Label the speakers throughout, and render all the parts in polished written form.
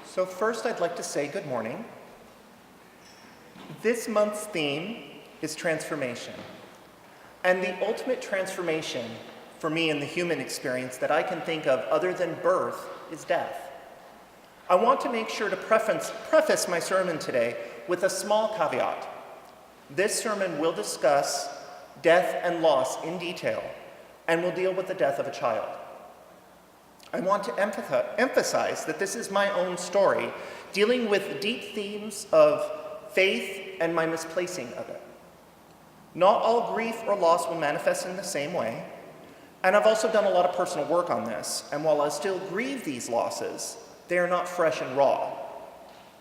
Speaker 1: So first I'd like to say good morning. This month's theme is transformation. And the ultimate transformation for me in the human experience that I can think of other than birth is death. I want to make sure to preface my sermon today with a small caveat. This sermon will discuss death and loss in detail and will deal with the death of a child. I want to emphasize that this is my own story, dealing with deep themes of faith and my misplacing of it. Not all grief or loss will manifest in the same way, and I've also done a lot of personal work on this, and while I still grieve these losses, they are not fresh and raw.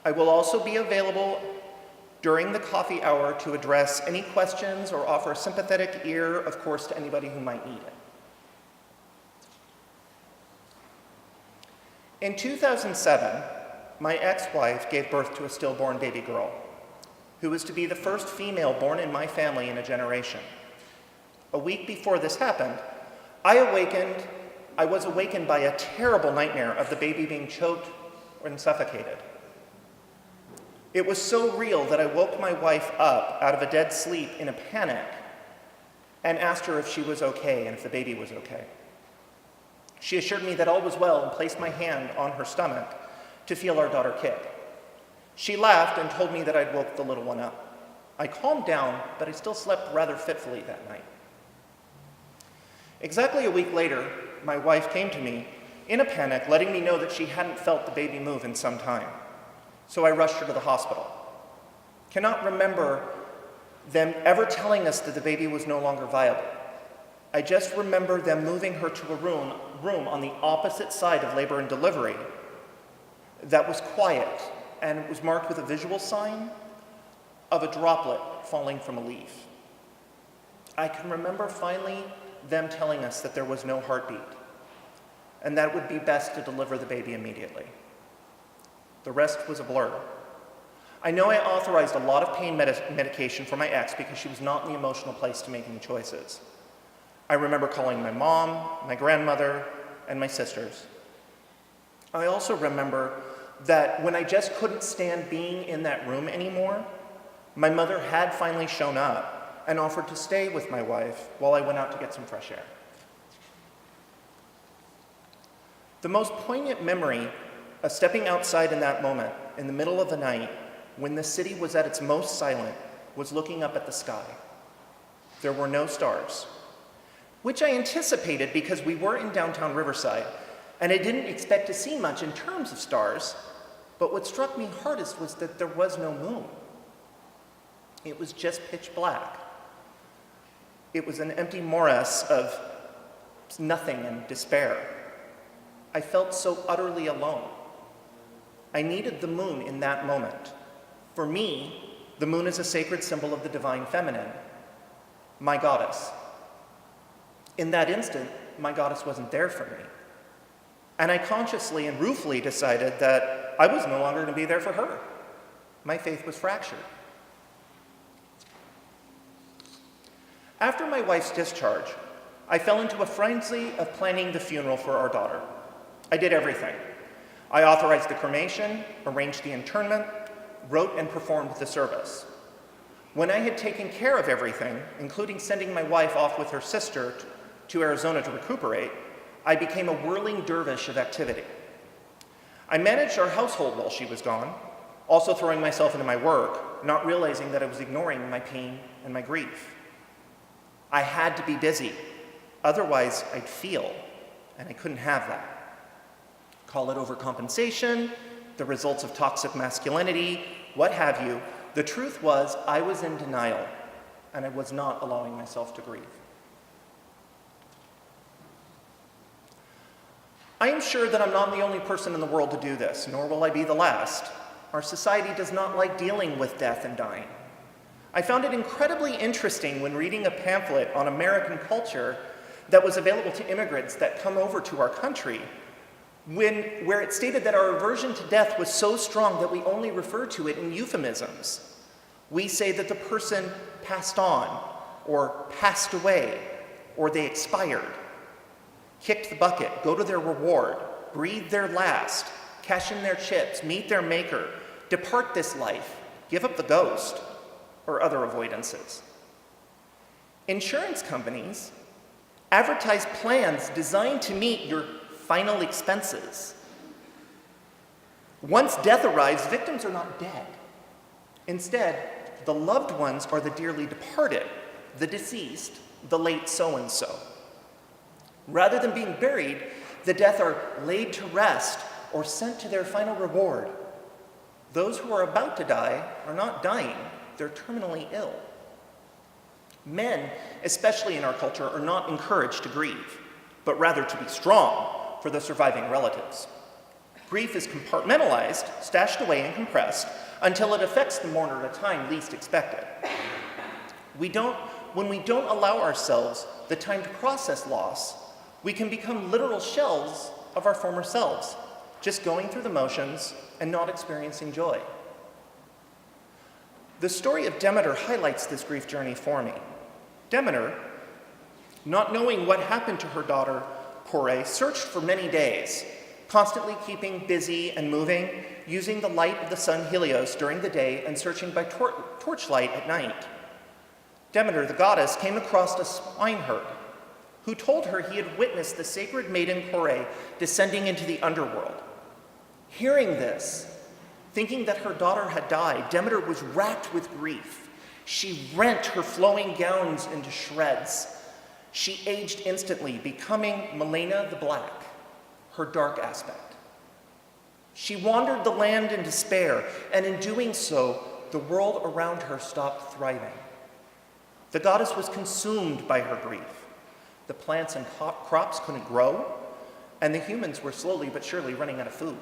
Speaker 1: I will also be available during the coffee hour to address any questions or offer a sympathetic ear, of course, to anybody who might need it. In 2007, my ex-wife gave birth to a stillborn baby girl, who was to be the first female born in my family in a generation. A week before this happened, I was awakened by a terrible nightmare of the baby being choked and suffocated. It was so real that I woke my wife up out of a dead sleep in a panic and asked her if she was okay and if the baby was okay. She assured me that all was well and placed my hand on her stomach to feel our daughter kick. She laughed and told me that I'd woke the little one up. I calmed down, but I still slept rather fitfully that night. Exactly a week later, my wife came to me in a panic, letting me know that she hadn't felt the baby move in some time. So I rushed her to the hospital. Cannot remember them ever telling us that the baby was no longer viable. I just remember them moving her to a room on the opposite side of labor and delivery that was quiet, and it was marked with a visual sign of a droplet falling from a leaf. I can remember finally them telling us that there was no heartbeat, and that it would be best to deliver the baby immediately. The rest was a blur. I know I authorized a lot of pain medication for my ex because she was not in the emotional place to make any choices. I remember calling my mom, my grandmother, and my sisters. I also remember that when I just couldn't stand being in that room anymore, my mother had finally shown up and offered to stay with my wife while I went out to get some fresh air. The most poignant memory of stepping outside in that moment, in the middle of the night, when the city was at its most silent, was looking up at the sky. There were no stars, which I anticipated because we were in downtown Riverside, and I didn't expect to see much in terms of stars, but what struck me hardest was that there was no moon. It was just pitch black. It was an empty morass of nothing and despair. I felt so utterly alone. I needed the moon in that moment. For me, the moon is a sacred symbol of the divine feminine, my goddess. In that instant, my goddess wasn't there for me. And I consciously and ruefully decided that I was no longer going to be there for her. My faith was fractured. After my wife's discharge, I fell into a frenzy of planning the funeral for our daughter. I did everything. I authorized the cremation, arranged the interment, wrote and performed the service. When I had taken care of everything, including sending my wife off with her sister to Arizona to recuperate, I became a whirling dervish of activity. I managed our household while she was gone, also throwing myself into my work, not realizing that I was ignoring my pain and my grief. I had to be busy, otherwise I'd feel, and I couldn't have that. Call it overcompensation, the results of toxic masculinity, what have you. The truth was, I was in denial, and I was not allowing myself to grieve. I am sure that I'm not the only person in the world to do this, nor will I be the last. Our society does not like dealing with death and dying. I found it incredibly interesting when reading a pamphlet on American culture that was available to immigrants that come over to our country, where it stated that our aversion to death was so strong that we only refer to it in euphemisms. We say that the person passed on, or passed away, or they expired. Kicked the bucket, go to their reward, breathed their last, cash in their chips, meet their maker, depart this life, give up the ghost, or other avoidances. Insurance companies advertise plans designed to meet your final expenses. Once death arrives, victims are not dead. Instead, the loved ones are the dearly departed, the deceased, the late so-and-so. Rather than being buried, the dead are laid to rest or sent to their final reward. Those who are about to die are not dying, they're terminally ill. Men, especially in our culture, are not encouraged to grieve, but rather to be strong for the surviving relatives. Grief is compartmentalized, stashed away and compressed until it affects the mourner at a time least expected. When we don't allow ourselves the time to process loss, we can become literal shells of our former selves, just going through the motions and not experiencing joy. The story of Demeter highlights this grief journey for me. Demeter, not knowing what happened to her daughter, Kore, searched for many days, constantly keeping busy and moving, using the light of the sun Helios during the day and searching by torchlight at night. Demeter, the goddess, came across a swineherd who told her he had witnessed the sacred maiden Kore descending into the underworld. Hearing this, thinking that her daughter had died, Demeter was racked with grief. She rent her flowing gowns into shreds. She aged instantly, becoming Milena the Black, her dark aspect. She wandered the land in despair, and in doing so, the world around her stopped thriving. The goddess was consumed by her grief. The plants and crops couldn't grow, and the humans were slowly but surely running out of food.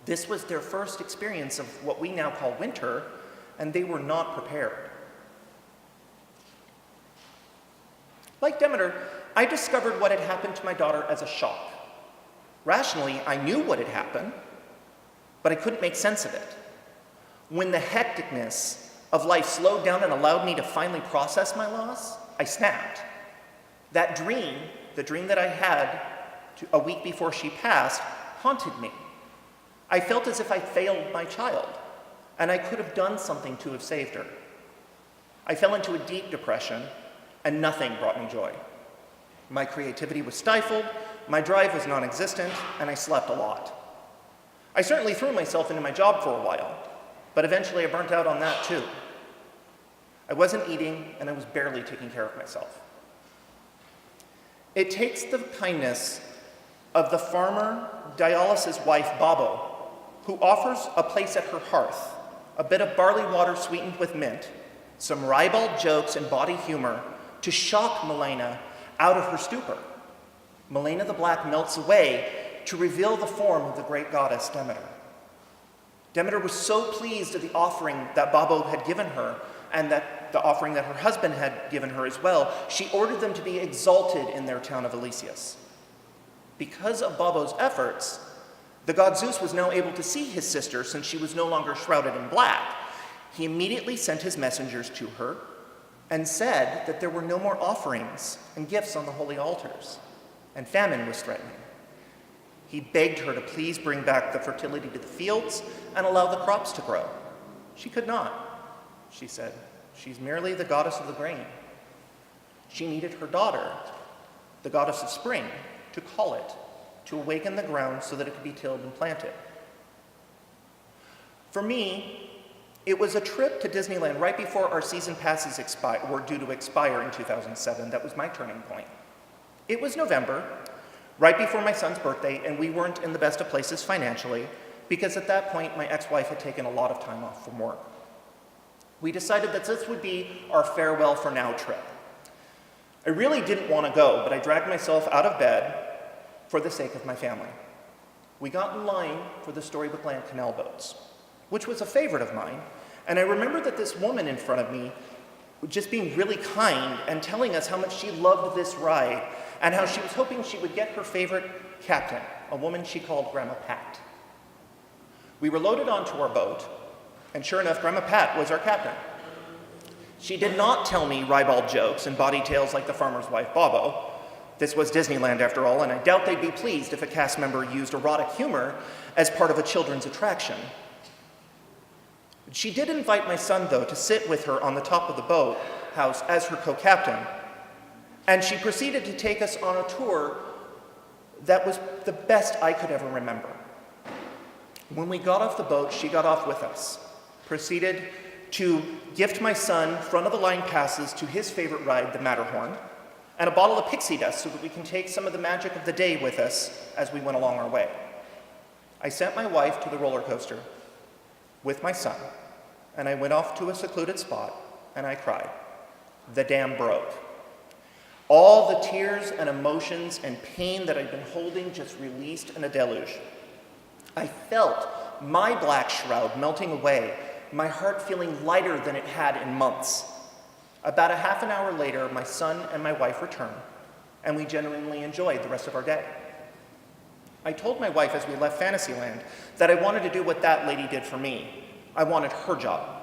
Speaker 1: This was their first experience of what we now call winter, and they were not prepared. Like Demeter, I discovered what had happened to my daughter as a shock. Rationally, I knew what had happened, but I couldn't make sense of it. When the hecticness of life slowed down and allowed me to finally process my loss, I snapped. That dream, the dream that I had a week before she passed, haunted me. I felt as if I failed my child, and I could have done something to have saved her. I fell into a deep depression, and nothing brought me joy. My creativity was stifled, my drive was non-existent, and I slept a lot. I certainly threw myself into my job for a while, but eventually I burnt out on that too. I wasn't eating, and I was barely taking care of myself. It takes the kindness of the farmer dialysis wife, Babo, who offers a place at her hearth, a bit of barley water sweetened with mint, some ribald jokes and bawdy humor to shock Milena out of her stupor. Milena the Black melts away to reveal the form of the great goddess Demeter. Demeter was so pleased at the offering that Babo had given her and that the offering that her husband had given her as well, she ordered them to be exalted in their town of Eleusis. Because of Babo's efforts, the god Zeus was now able to see his sister since she was no longer shrouded in black. He immediately sent his messengers to her and said that there were no more offerings and gifts on the holy altars, and famine was threatening. He begged her to please bring back the fertility to the fields and allow the crops to grow. She could not, she said. She's merely the goddess of the grain. She needed her daughter, the goddess of spring, to call it, to awaken the ground so that it could be tilled and planted. For me, it was a trip to Disneyland right before our season passes were due to expire in 2007. That was my turning point. It was November, right before my son's birthday, and we weren't in the best of places financially because at that point my ex-wife had taken a lot of time off from work. We decided that this would be our farewell for now trip. I really didn't want to go, but I dragged myself out of bed for the sake of my family. We got in line for the Storybook Land canal boats, which was a favorite of mine, and I remember that this woman in front of me just being really kind and telling us how much she loved this ride and how she was hoping she would get her favorite captain, a woman she called Grandma Pat. We were loaded onto our boat, and sure enough, Grandma Pat was our captain. She did not tell me ribald jokes and bawdy tales like the farmer's wife, Babo. This was Disneyland, after all, and I doubt they'd be pleased if a cast member used erotic humor as part of a children's attraction. She did invite my son, though, to sit with her on the top of the boat house as her co-captain, and she proceeded to take us on a tour that was the best I could ever remember. When we got off the boat, she got off with us, proceeded to gift my son front-of-the-line passes to his favorite ride, the Matterhorn, and a bottle of pixie dust so that we can take some of the magic of the day with us as we went along our way. I sent my wife to the roller coaster with my son, and I went off to a secluded spot, and I cried. The dam broke. All the tears and emotions and pain that I'd been holding just released in a deluge. I felt my black shroud melting away, my heart feeling lighter than it had in months. About a half an hour later, my son and my wife returned, and we genuinely enjoyed the rest of our day. I told my wife as we left Fantasyland that I wanted to do what that lady did for me. I wanted her job.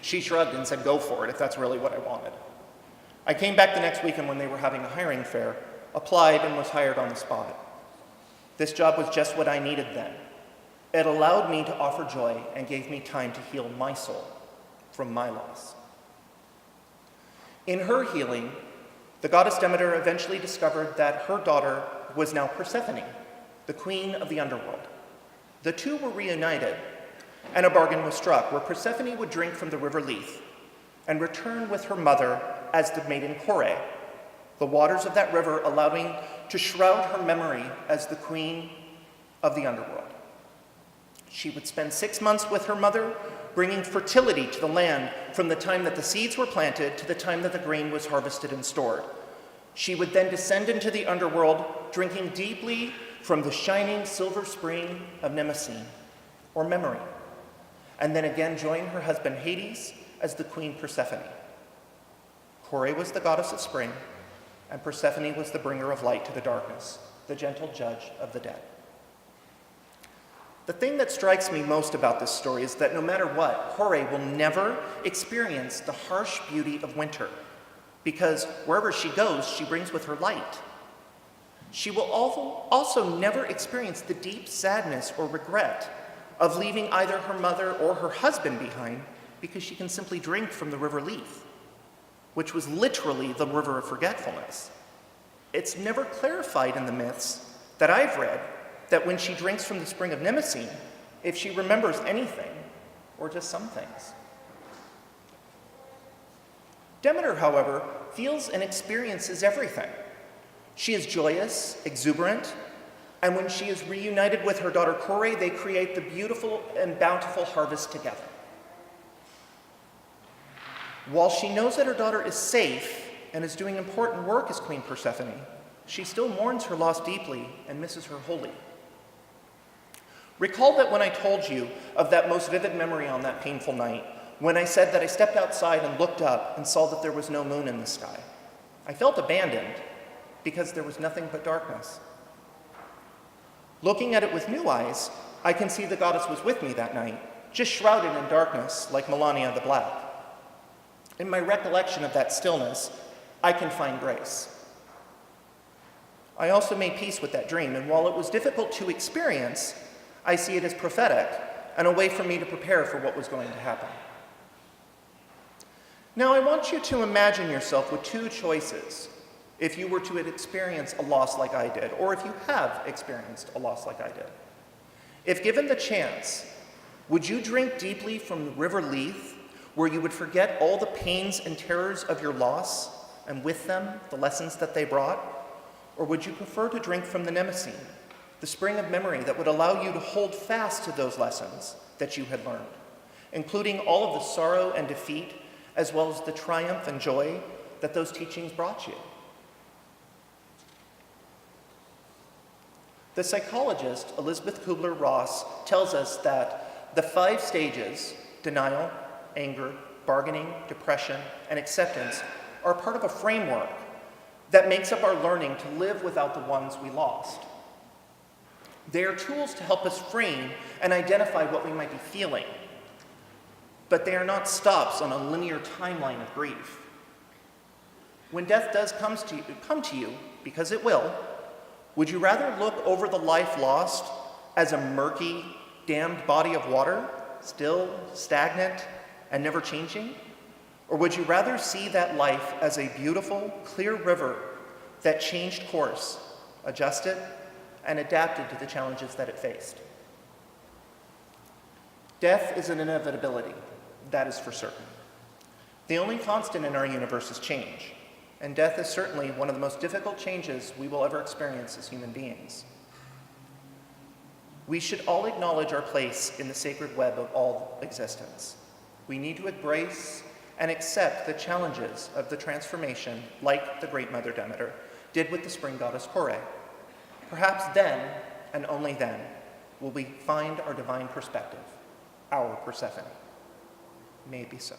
Speaker 1: She shrugged and said, go for it, if that's really what I wanted. I came back the next weekend when they were having a hiring fair, applied, and was hired on the spot. This job was just what I needed then. It allowed me to offer joy and gave me time to heal my soul from my loss. In her healing, the goddess Demeter eventually discovered that her daughter was now Persephone, the queen of the underworld. The two were reunited, and a bargain was struck where Persephone would drink from the river Lethe and return with her mother as the maiden Kore, the waters of that river allowing to shroud her memory as the queen of the underworld. She would spend 6 months with her mother, bringing fertility to the land from the time that the seeds were planted to the time that the grain was harvested and stored. She would then descend into the underworld, drinking deeply from the shining silver spring of Mnemosyne, or memory, and then again join her husband Hades as the queen Persephone. Kore was the goddess of spring, and Persephone was the bringer of light to the darkness, the gentle judge of the dead. The thing that strikes me most about this story is that no matter what, Kore will never experience the harsh beauty of winter, because wherever she goes, she brings with her light. She will also never experience the deep sadness or regret of leaving either her mother or her husband behind, because she can simply drink from the river Lethe, which was literally the river of forgetfulness. It's never clarified in the myths that I've read that when she drinks from the spring of Mnemosyne, if she remembers anything, or just some things. Demeter, however, feels and experiences everything. She is joyous, exuberant, and when she is reunited with her daughter Kore, they create the beautiful and bountiful harvest together. While she knows that her daughter is safe and is doing important work as Queen Persephone, she still mourns her loss deeply and misses her wholly. Recall that when I told you of that most vivid memory on that painful night, when I said that I stepped outside and looked up and saw that there was no moon in the sky. I felt abandoned because there was nothing but darkness. Looking at it with new eyes, I can see the goddess was with me that night, just shrouded in darkness like Melania the Black. In my recollection of that stillness, I can find grace. I also made peace with that dream, and while it was difficult to experience, I see it as prophetic and a way for me to prepare for what was going to happen. Now, I want you to imagine yourself with two choices if you were to experience a loss like I did, or if you have experienced a loss like I did. If given the chance, would you drink deeply from the river Lethe, where you would forget all the pains and terrors of your loss, and with them, the lessons that they brought? Or would you prefer to drink from the Mnemosyne, the spring of memory that would allow you to hold fast to those lessons that you had learned, including all of the sorrow and defeat, as well as the triumph and joy that those teachings brought you? The psychologist Elizabeth Kubler-Ross tells us that the 5 stages, denial, anger, bargaining, depression, and acceptance, are part of a framework that makes up our learning to live without the ones we lost. They are tools to help us frame and identify what we might be feeling, but they are not stops on a linear timeline of grief. When death does come to you, because it will, would you rather look over the life lost as a murky, dammed body of water, still stagnant and never changing? Or would you rather see that life as a beautiful, clear river that changed course, adjusted, and adapted to the challenges that it faced? Death is an inevitability, that is for certain. The only constant in our universe is change, and death is certainly one of the most difficult changes we will ever experience as human beings. We should all acknowledge our place in the sacred web of all existence. We need to embrace and accept the challenges of the transformation, like the great Mother Demeter did with the spring goddess Kore. Perhaps then, and only then, will we find our divine perspective, our Persephone. May it be so.